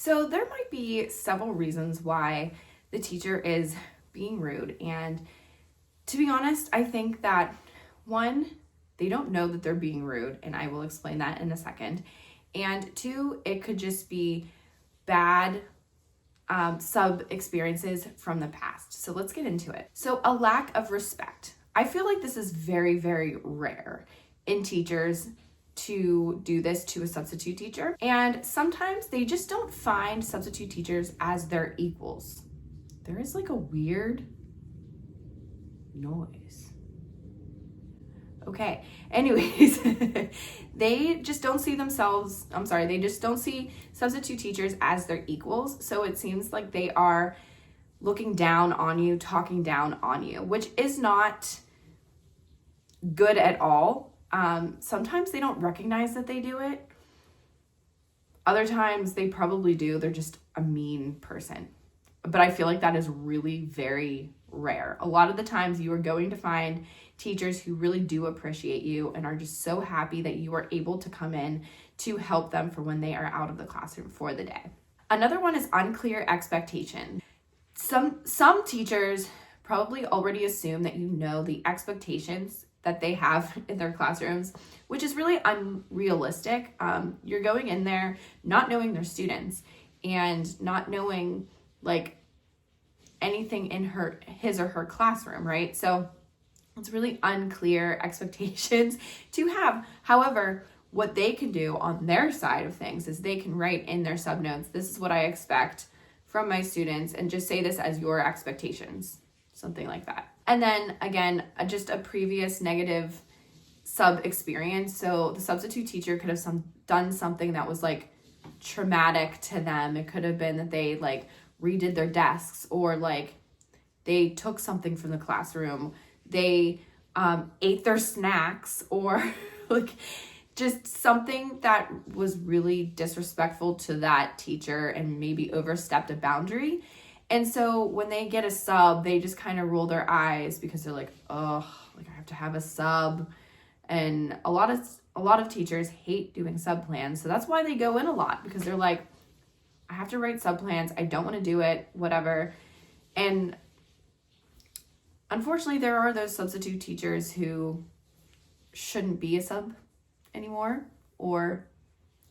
So there might be several reasons why the teacher is being rude. And to be honest, I think that one, they don't know that they're being rude, and I will explain that in a second. And two, it could just be bad sub experiences from the past. So let's get into it. So a lack of respect. I feel like this is very, very rare in teachers to do this to a substitute teacher. And sometimes they just don't find substitute teachers as their equals. There is like a weird noise. Okay, anyways, they just don't see they just don't see substitute teachers as their equals. So it seems like they are looking down on you, talking down on you, which is not good at all. Sometimes they don't recognize that they do it. Other times they probably do. They're just a mean person. But I feel like that is really very rare. A lot of the times you are going to find teachers who really do appreciate you and are just so happy that you are able to come in to help them for when they are out of the classroom for the day. Another one is unclear expectation. Some teachers probably already assume that you know the expectations that they have in their classrooms, which is really unrealistic. You're going in there not knowing their students and not knowing like anything in his or her classroom, right? So it's really unclear expectations to have. However, what they can do on their side of things is they can write in their subnotes, this is what I expect from my students, and just say this as your expectations, something like that. And then again, just a previous negative sub experience. So the substitute teacher could have done something that was like traumatic to them. It could have been that they like redid their desks, or like they took something from the classroom. They ate their snacks, or like just something that was really disrespectful to that teacher and maybe overstepped a boundary. And so when they get a sub, they just kind of roll their eyes because they're like, oh, like I have to have a sub. And a lot of teachers hate doing sub plans. So that's why they go in a lot, because they're like, I have to write sub plans. I don't want to do it, whatever. And unfortunately, there are those substitute teachers who shouldn't be a sub anymore or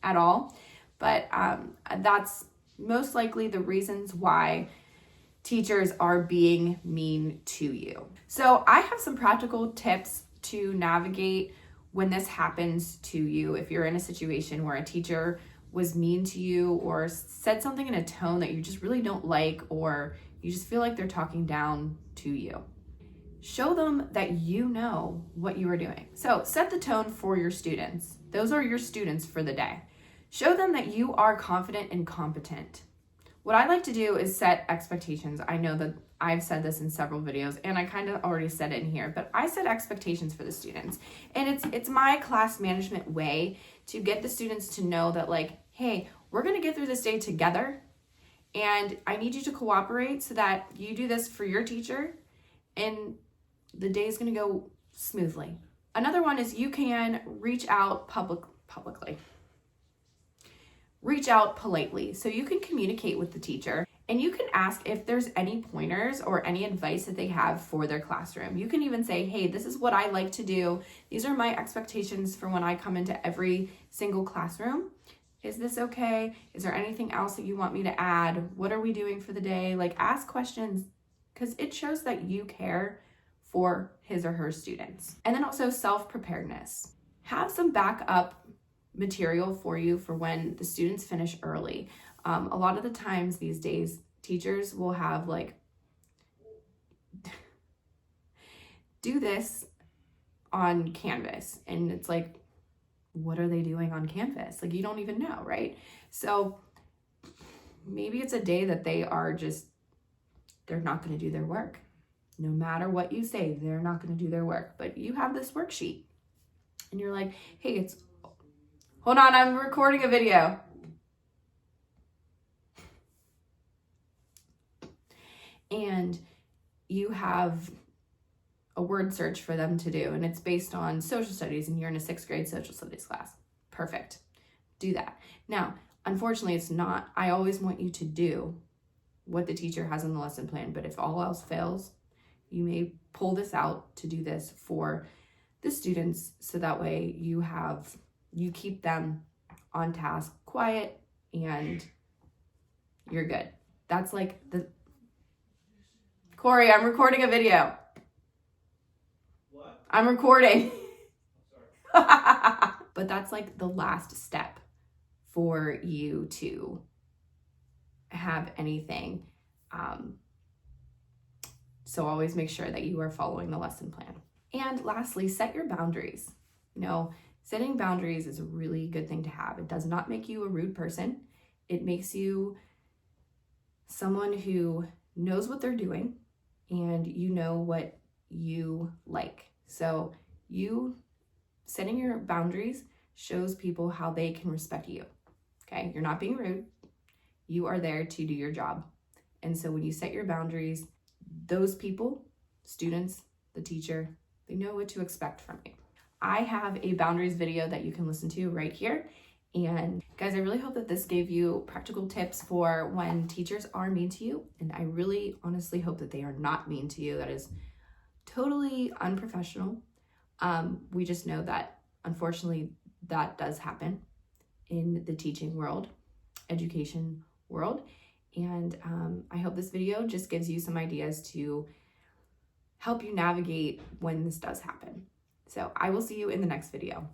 at all. But that's most likely the reasons why teachers are being mean to you. So I have some practical tips to navigate when this happens to you. If you're in a situation where a teacher was mean to you or said something in a tone that you just really don't like, or you just feel like they're talking down to you, show them that you know what you are doing. So set the tone for your students. Those are your students for the day. Show them that you are confident and competent. What I like to do is set expectations. I know that I've said this in several videos, and I kind of already said it in here, but I set expectations for the students. And it's my class management way to get the students to know that, like, hey, we're going to get through this day together, and I need you to cooperate so that you do this for your teacher, and the day is going to go smoothly. Another one is you can reach out publicly. Reach out politely. So you can communicate with the teacher, and you can ask if there's any pointers or any advice that they have for their classroom. You can even say, hey, this is what I like to do. These are my expectations for when I come into every single classroom. Is this okay? Is there anything else that you want me to add? What are we doing for the day? Like, ask questions, because it shows that you care for his or her students. And then also self-preparedness. Have some backup material for you for when the students finish early. A lot of the times these days, teachers will have like, do this on Canvas. And it's like, what are they doing on Canvas? Like, you don't even know, right? So maybe it's a day that they're not going to do their work. No matter what you say, they're not going to do their work. But you have this worksheet and you're like, hey, hold on, I'm recording a video. And you have a word search for them to do, and it's based on social studies, and you're in a 6th grade social studies class. Perfect. Do that. Now, unfortunately, it's not. I always want you to do what the teacher has in the lesson plan, but if all else fails, you may pull this out to do this for the students, so that way you keep them on task, quiet, and you're good. That's like Corey, I'm recording a video. What? I'm recording. Sorry. But that's like the last step for you to have anything. So always make sure that you are following the lesson plan. And lastly, set your boundaries. Setting boundaries is a really good thing to have. It does not make you a rude person. It makes you someone who knows what they're doing and you know what you like. So you setting your boundaries shows people how they can respect you. Okay, you're not being rude. You are there to do your job. And so when you set your boundaries, those people, students, the teacher, they know what to expect from you. I have a boundaries video that you can listen to right here. And guys, I really hope that this gave you practical tips for when teachers are mean to you. And I really honestly hope that they are not mean to you. That is totally unprofessional. We just know that unfortunately that does happen in the teaching world, education world. And I hope this video just gives you some ideas to help you navigate when this does happen. So I will see you in the next video.